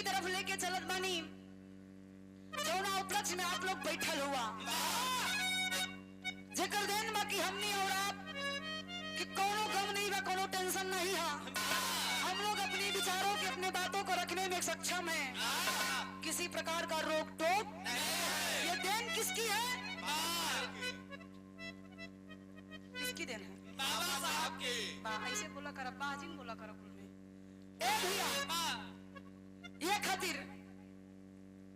तरफ लेके चलत बानी जौना उपलक्ष्य में आप लोग बैठल हुआ जेकर देन बा कि हमनी और आप कि कोनो गम नहीं बा, कोनो टेंशन नहीं है। हम लोग अपने विचारों के अपने बातों को रखने में सक्षम हैं, किसी प्रकार का रोक टोक। ये देन किसकी है? किसकी देन है? बाबा साहब की। ऐसे बोला कर, बाजिन बोला कर कुल में। ए भैया ये खातिर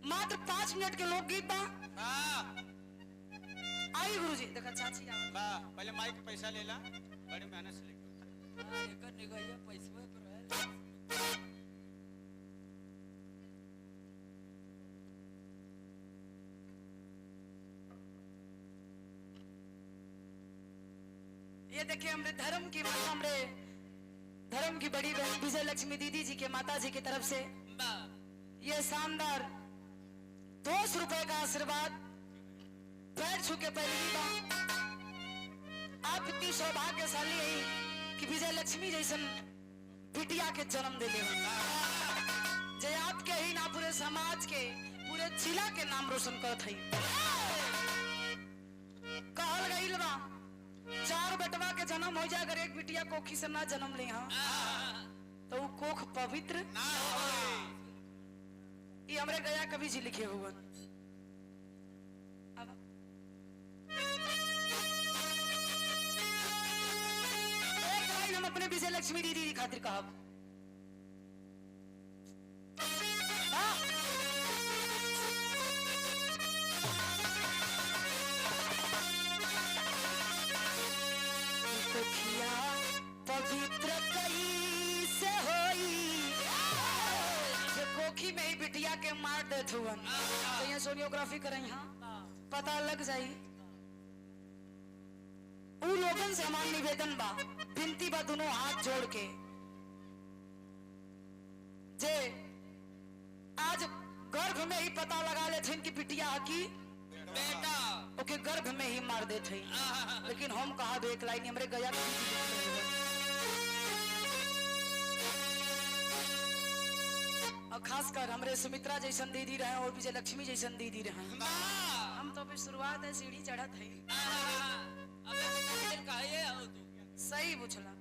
मात्र 5 मिनट के लोकगीत बा। आई गुरुजी देखा चाची बा पहले माइक पैसा लेला, बड़ी मेहनत से लेके एकर निगहिया पैसवे पर है। ये देखिए हमरे धर्म की माता, हमरे धर्म की बड़ी बहन विजय लक्ष्मी दीदी जी के माता जी की तरफ से ये शानदार 200 रुपए का आशीर्वाद पैर छू के पहली बार। आप इतनी सौभाग्यशाली है कि विजय लक्ष्मी जैसन बिटिया के जन्म दिले जे आपके ही ना पूरे समाज के पूरे जिला के नाम रोशन करत है। कहल गईल बा 4 बेटवा के जन्म हो जाए, अगर एक बिटिया कोखी से ना जन्म ले तो वो कोख पवित्र ना होए। ये हमरे गया कवि जी लिखे हुए। एक लाइन हम अपने विजय लक्ष्मी दीदी की खातिर कहब। पवित्र कई से होई कोखी में ही बिटिया के मार देत हुवन तो यहाँ सोनियोग्राफी करें, यहाँ पता लग जाई। उन लोगन से हमार निवेदन बा, विनती बा दोनों हाथ जोड़ के जे आज गर्भ में ही पता लगा ले कि बिटिया की बेटा ओके गर्भ में ही मार देते हैं। लेकिन हम कहा दो एक लाइन हमरे गया और खासकर हमरे सुमित्रा जैसन दीदी रहे और विजय लक्ष्मी जैसन दीदी रहे। हम तो अभी शुरुआत है, सीढ़ी चढ़त है। सही पूछला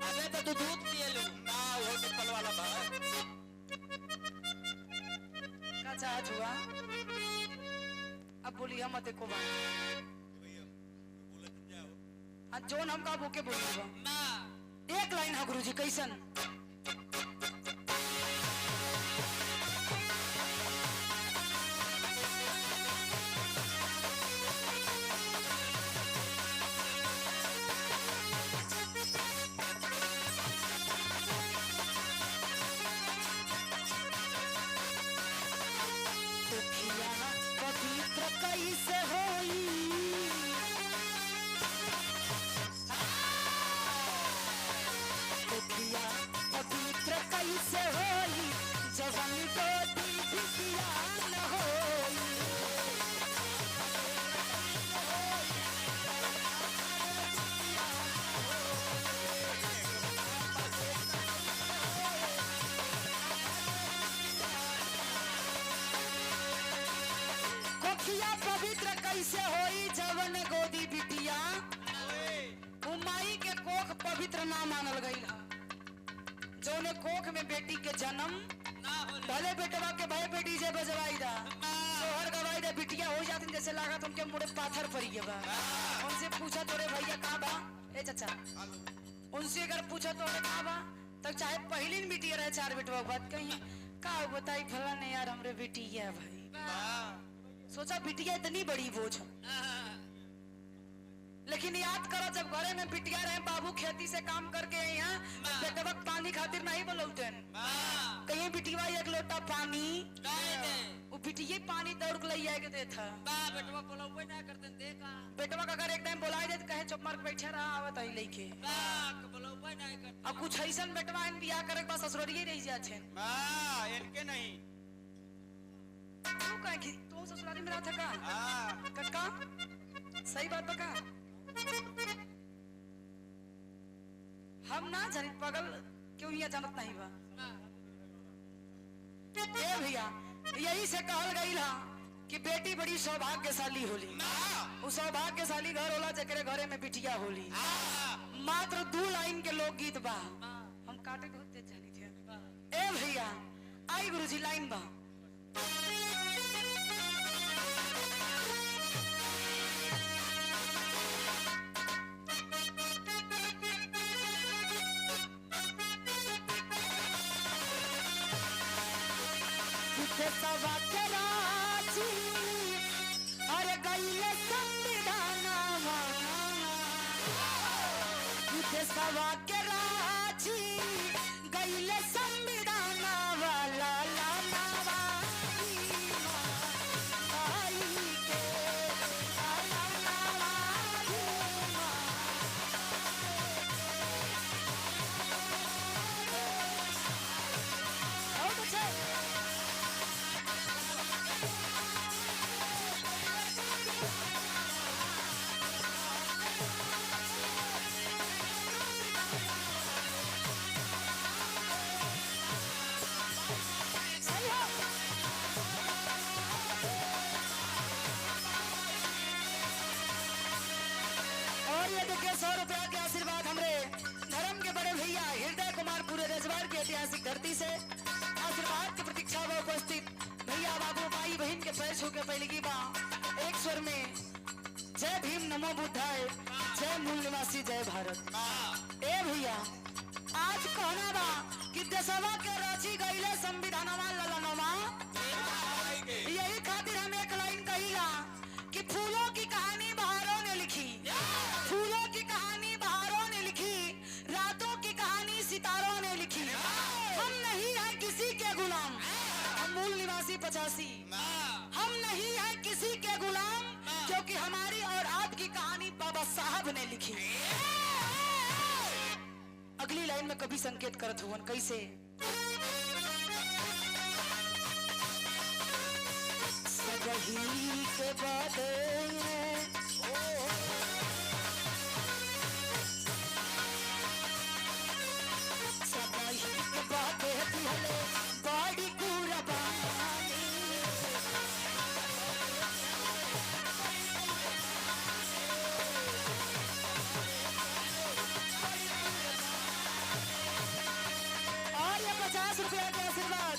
अबे तो तू दूध पिए लो ना वो तो पल वाला था। का चाहत हुआ अब बोली हम मत को बात जोन हम का बोके बोलूंगा। एक लाइन है गुरुजी कैसन पवित्र कैसे होई पवित्र कैसे होई जवन को बिटिया न होई। कोखिया पवित्र कैसे होई जवन गोदी बिटिया, उमाई के कोख पवित्र ना मानल गई है। जोने कोख में बेटी के जन्म भले बेटवा के भाई बेटी जे बजवाई दा सोहर गवाई दा बिटिया हो जाती जैसे लागत उनके मुड़े पाथर पड़ी है। उनसे पूछा तोरे भैया कहाँ बा, ए चाचा उनसे अगर पूछा तोरे कहाँ बा तो चाहे पहली बिटिया रहे 4 बेटवा बात कही का बताई फला ने यार हमरे बेटी है भाई। सोचा बिटिया इतनी बड़ी बोझ, लेकिन याद करो जब घरे में बिटिया रहे बाबू खेती से काम करके यहाँ बेटवा पानी खातिर नहीं बोलते कहीं बिटिया एक लोटा पानी वो बिटिया पानी दौड़ के ले आए के देता बेटवा बोलबे ना करते देखा बेटवा का अगर एक टाइम बुलाए दे कहे चुप मार बैठे रहा आवत ही लेके बोलबे ना करते। अब कुछ ऐसा बेटवा इन बियाह करे के पास ससुरिये रह जाते हैं। हां इनके नहीं तू कहे कि तू ससुराली में रहता का? हां कक्का सही बात बका हम ना जानी पगल क्यों ये जानत नहीं बा ए भैया यही से कहल गई हा कि बेटी बड़ी सौभाग्यशाली होली। उ सौभाग्यशाली घर होला जकरे घरे में बिटिया होली। मात्र 2 लाइन के लोकगीत बा, हम काटे बहुत तेज जानी थे। ए भैया आई गुरुजी लाइन बा। सवा के राजी अरे गईले संविधानवा सवा के राजी गईले संविधानवा ला ला नावा आई के ला ला नावा बहुत अच्छा। और ये देखिए 100 रुपया के आशीर्वाद हमरे धर्म के बड़े भैया हृदय कुमार पूरे रजवाड़ की ऐतिहासिक धरती से आशीर्वाद की प्रतीक्षा में उपस्थित भैया बाबू भाई बहन के पैर छू के पहले की बा एक स्वर में जय भीम नमो बुद्धाय जय मूल निवासी जय भारत। ए भैया आज कहना बा कि देशवा के रची गईले संविधानवा ललनवा यही खातिर हम एक लाइन कहिला कि फूलों की कहानी बहारों ने लिखी, फूलों की कहानी बहारों ने लिखी, रातों की कहानी सितारों ने लिखी। हम नहीं है किसी के गुलाम, हम मूल निवासी 85, हम नहीं है किसी के गुलाम क्योंकि हमारी और आपकी कहानी बाबा साहब ने लिखी। अगली लाइन में कभी संकेत करत हुवन कैसे सगही के बादे सगही के बादे दिहले बड़ी कुर्बानी और ये 50 रुपया के आशीर्वाद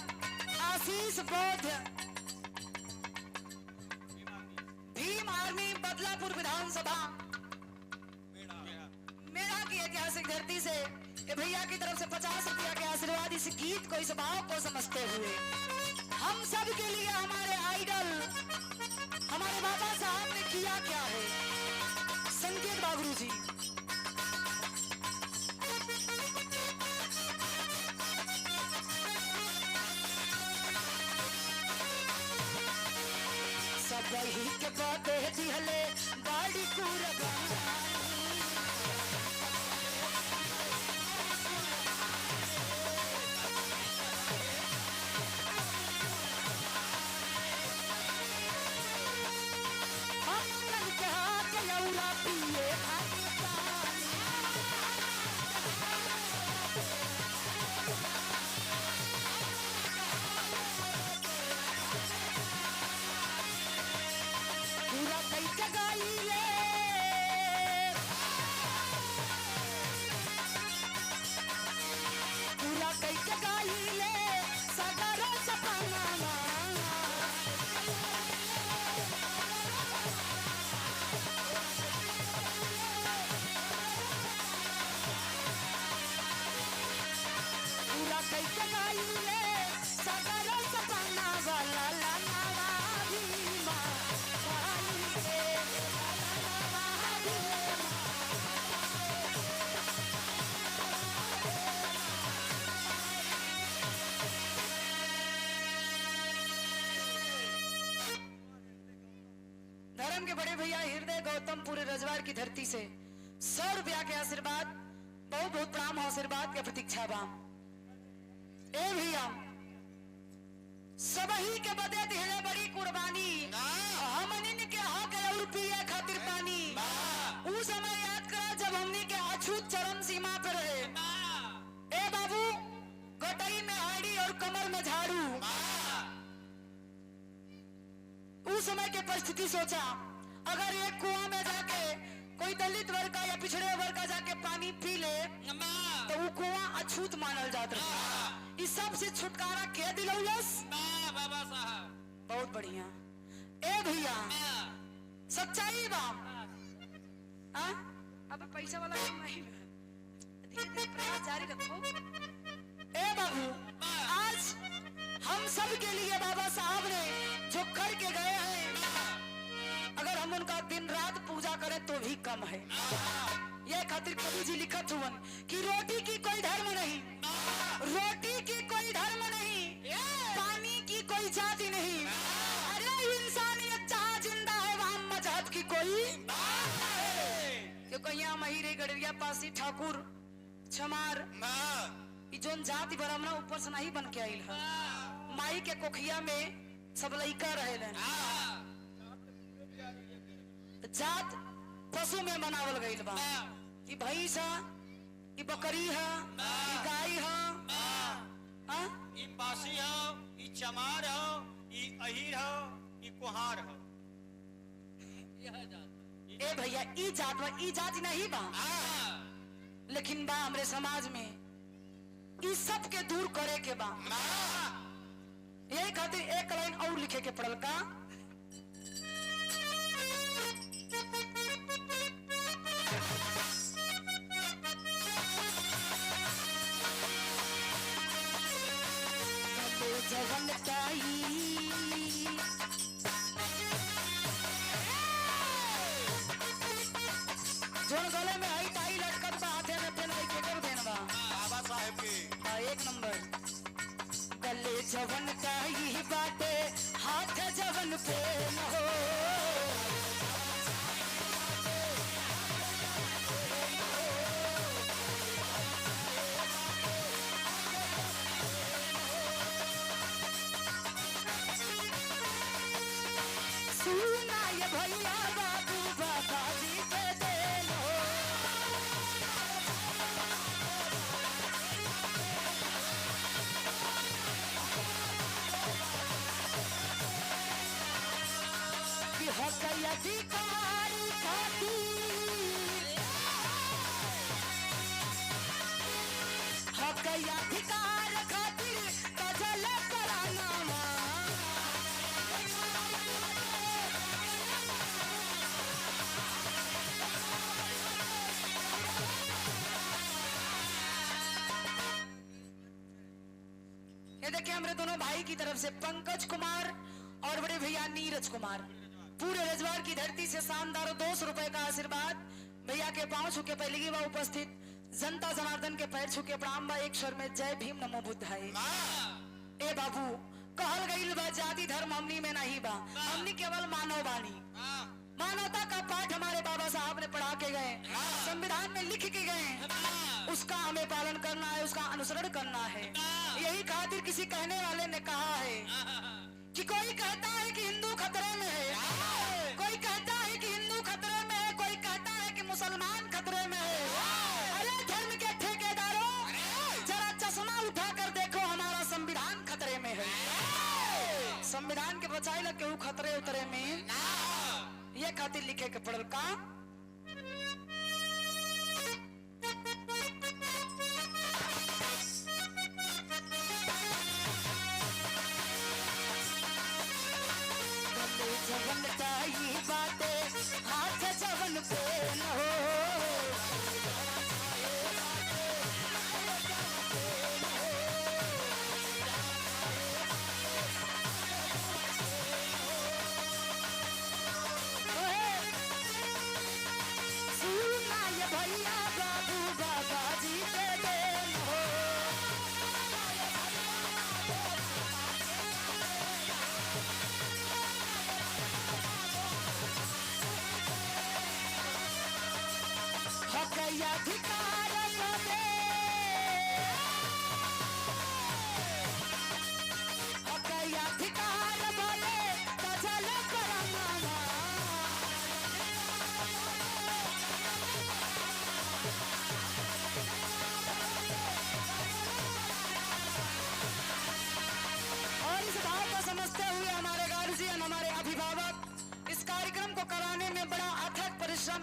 आशीष बौद्ध भीम आर्मी बदलापुर विधानसभा मेरा की ऐतिहासिक धरती से ये भैया की तरफ से 50 रुपया के आशीर्वाद इस गीत को इस भाव को समझते हुए हम सब के लिए हमारे आइडल हमारे बाबा साहब ने किया क्या है संकेत बाबरू जी। सगही के बाते दिहले बड़ी कुर्बानी हम के हाथ लौरा पिए पूरा कई जगाई ले पूरा कई जगाई ले सगरो सपना पूरा कई जगाई ले सगरो सपना वाला ला नवा भीमा धर्म के बड़े भैया हृदय गौतम पूरे रजवाड़ की धरती से 100 रुपया के आशीर्वाद बहुत बहुत प्रणाम आशीर्वाद के प्रतीक्षा बा। ए भैया सबही के बदे दिहले बड़ी कुर्बानी हमनी के हक और पिए खातिर पानी उ समय याद करा जब हमनी के अछूत चरम सीमा पर रहे। ए बाबू गटई में हाड़ी और कमर में झाड़ू समय के परिस्थिति सोचा, अगर एक कुआं में जाके कोई दलित वर्ग का या पिछड़े वर्ग का जाके पानी पी ले तो वो कुआं अछूत मानल जाता है। इस सब से छुटकारा के दिलौलस बाबा साहब बहुत बढ़िया। ए भैया सच्चाई बा। हाँ? अब पैसा वाला काम नहीं है, धीरे-धीरे प्रयास जारी रखो। ए बाबू, आज हम सब के लिए बाबा साहब ने जो करके गए हैं, अगर हम उनका दिन रात पूजा करें तो भी कम है। ये खातिर कवि जी लिखत हुआ कि रोटी की कोई धर्म नहीं, रोटी की कोई धर्म नहीं, पानी की कोई जाति नहीं, अरे इंसानियत जहाँ जिंदा है वहाँ मजहब की कोई। क्योंकि यहाँ महिरे गड़रिया पासी ठाकुर छमार जोन जाति ब्राह्मण ऊपर से नहीं बन के आइल है। माई के कोखिया में सब लइका रहे जात पशु में बनावल गईल बा। ई भैंस है, ई बकरी है, ई गाय है, ई पासी हो, ई चमार हो, ई अहीर हो, ई कुहार हो। ए भैया ई जात बा, ई जाति नहीं बा, लेकिन बा हमरे समाज में ई सब के दूर करे के बा। यही खातिर एक लाइन और लिखे के पड़ल का, जवन काई जोन गले में आई टाई लटकत बा, हाथे में पेन आई के कर देन बा बाबा साहेब के एक नंबर। गले जवन काई बाटे, हाथ जवन पे न हो, सुना ये भैया बाबू बाबा जी के देन हो। कि हक अधिकार खातिर, हक अधिकार खातिर कजल कराना। ये देखिए हमारे दोनों भाई की तरफ से पंकज कुमार और बड़े भैया नीरज कुमार, पूरे रजवाड़ की धरती से शानदार 200 रुपए का आशीर्वाद। भैया के पांव छू के पहले की बार उपस्थित जनता जनार्दन के पैर छू के प्रणाम बा। एक स्वर में जय भीम नमो बुद्धाय। ए बाबू, कहल गईल बा जाति धर्म हमनी में नहीं बा, हमनी केवल मानव बानी। मानवता का पाठ हमारे बाबा साहब ने पढ़ा के गए, संविधान में लिख के गए, उसका हमें पालन करना है, उसका अनुसरण करना है। यही खातिर किसी कहने वाले ने कहा है कि कोई कहता है कि हिंदू खतरे में है, कोई कहता है कि हिंदू खतरे में है, कोई कहता है कि मुसलमान खतरे में है। अरे धर्म के ठेकेदारों, जरा चश्मा उठा कर देखो, हमारा संविधान खतरे में है। संविधान के बचाए लग के खतरे उतरे में ये खातिर लिखे के पड़ल का, जवन चाहिए बाटे, हाथ जवन पे न हो।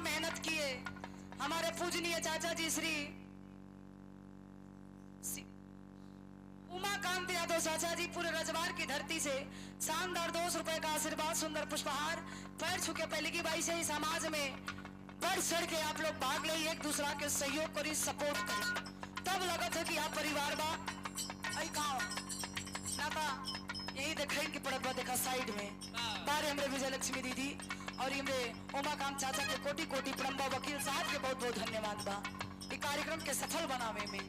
मेहनत किए हमारे पूजनीय चाचा जी श्री उमाकांत यादव चाचा जी पूरे रजवार की धरती से शानदार 200 रुपए का आशीर्वाद सुंदर पुष्पहार पैर छुके पहले की बाई से ही समाज में बढ़ चढ़ के आप लोग भाग ले एक दूसरा के सहयोग करी सपोर्ट करी तब लगा था कि आप परिवार बा आई गाँव नाता यही देखें कि पड़त बा देखा साइड में बारे हमरे विजय लक्ष्मी दीदी और हमरे उमाकांत चाचा के कोटि कोटि प्रणाम वकील साहब के बहुत बहुत धन्यवाद बा इस कार्यक्रम के सफल बनावे में।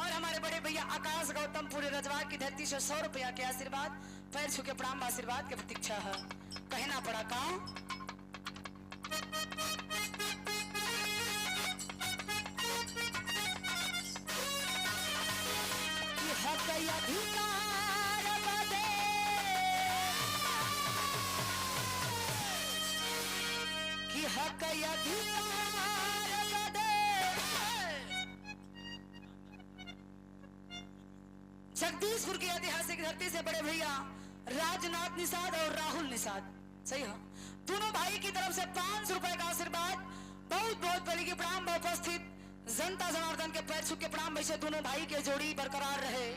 और हमारे बड़े भैया आकाश गौतम पूरे रजवार की धरती से 100 रुपया के आशीर्वाद पैर छुके प्रणाम आशीर्वाद के प्रतीक्षा है कहना पड़ा काम कि हक अधिकार बदे कि हक अधिकार बदे जगदीशपुर की ऐतिहासिक धरती से बड़े भैया राजनाथ निषाद और राहुल निषाद सही है दोनों भाई की तरफ से 500 रुपए का आशीर्वाद बहुत बहुत बड़ी की प्रणाम उपस्थित जनता जनार्दन के पैर छू के प्रणाम वैसे दोनों भाई के जोड़ी बरकरार रहे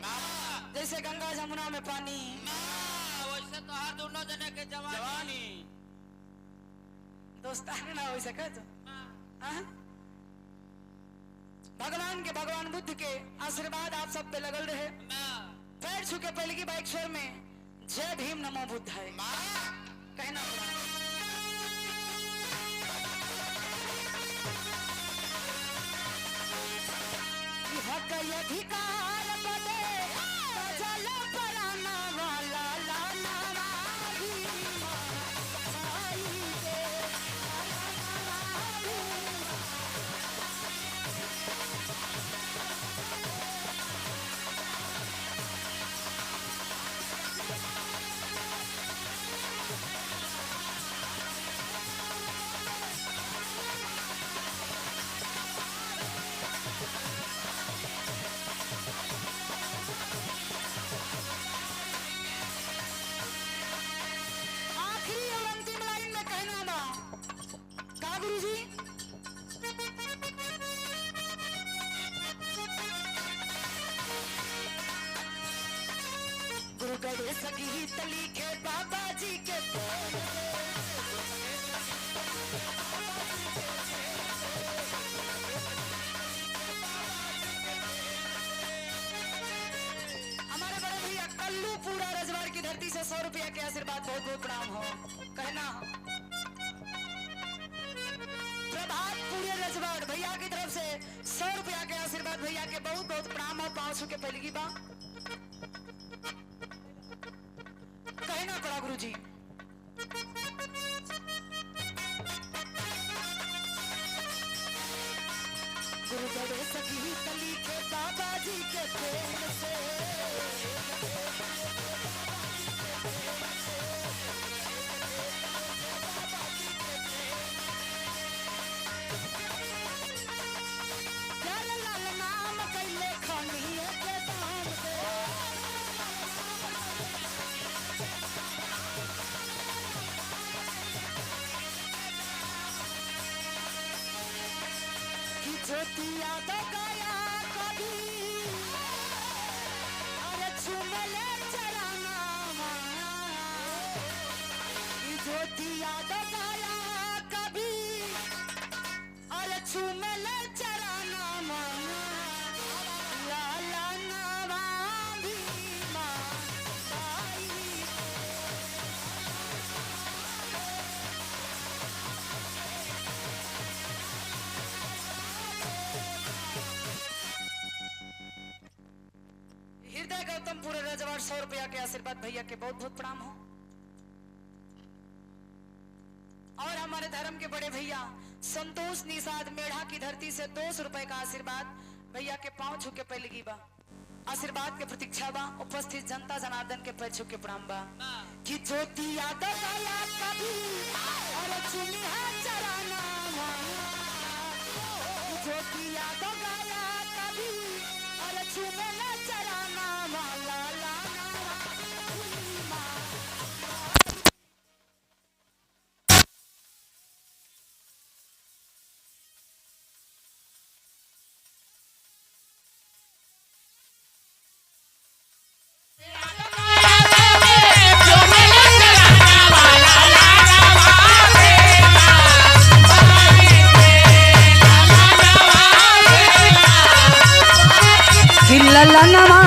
जैसे गंगा जमुना में पानी वैसे तो हर दोनों जने के जवानी दोस्ताना ना हो सके तो भगवान बुद्ध के आशीर्वाद आप सब पे लगल रहे पैर छू के पहले की बाइक स्वर में जय भीम नमो बुद्ध है कहना हक अधिकार बदे जल पराना वाला लाना गड़े सगी तली के बाबा जी के हमारे बड़े भैया कल्लू पूरा रजवाड़ की धरती से 100 रुपया के आशीर्वाद बहुत बहुत प्रणाम हो कहना प्रभात पूरे रजवाड़ भैया की तरफ से 100 रुपया के आशीर्वाद भैया के बहुत बहुत प्रणाम हो 500 के पहले की बात कहना पड़ा गुरुजी गुरु बड़े सगी तली के बाबा जी के प्रेम से लाल नाम कैले खानी के दाम से ज्योतिया तो गया कभी अरे चुमले चराना ज्योतिया तो गया कभी अरे चुमले चराना लाला नवा भीमा हृदय गौतम पूरे रजवाड़ 100 रुपया के आशीर्वाद भैया के बहुत बहुत प्रणाम हो और हमारे धर्म के बड़े भैया संतोष निषाद मेढ़ा की धरती से 200 रुपए का आशीर्वाद भैया के पांव छू के पहले की बा आशीर्वाद के प्रतीक्षा बा उपस्थित जनता जनार्दन के पैर छू के प्रणाम बा कि ज्योति यादव गया कभी और चुनी है चराना ज्योति यादव गया कभी और चुने चराना वाला लाना ललनवा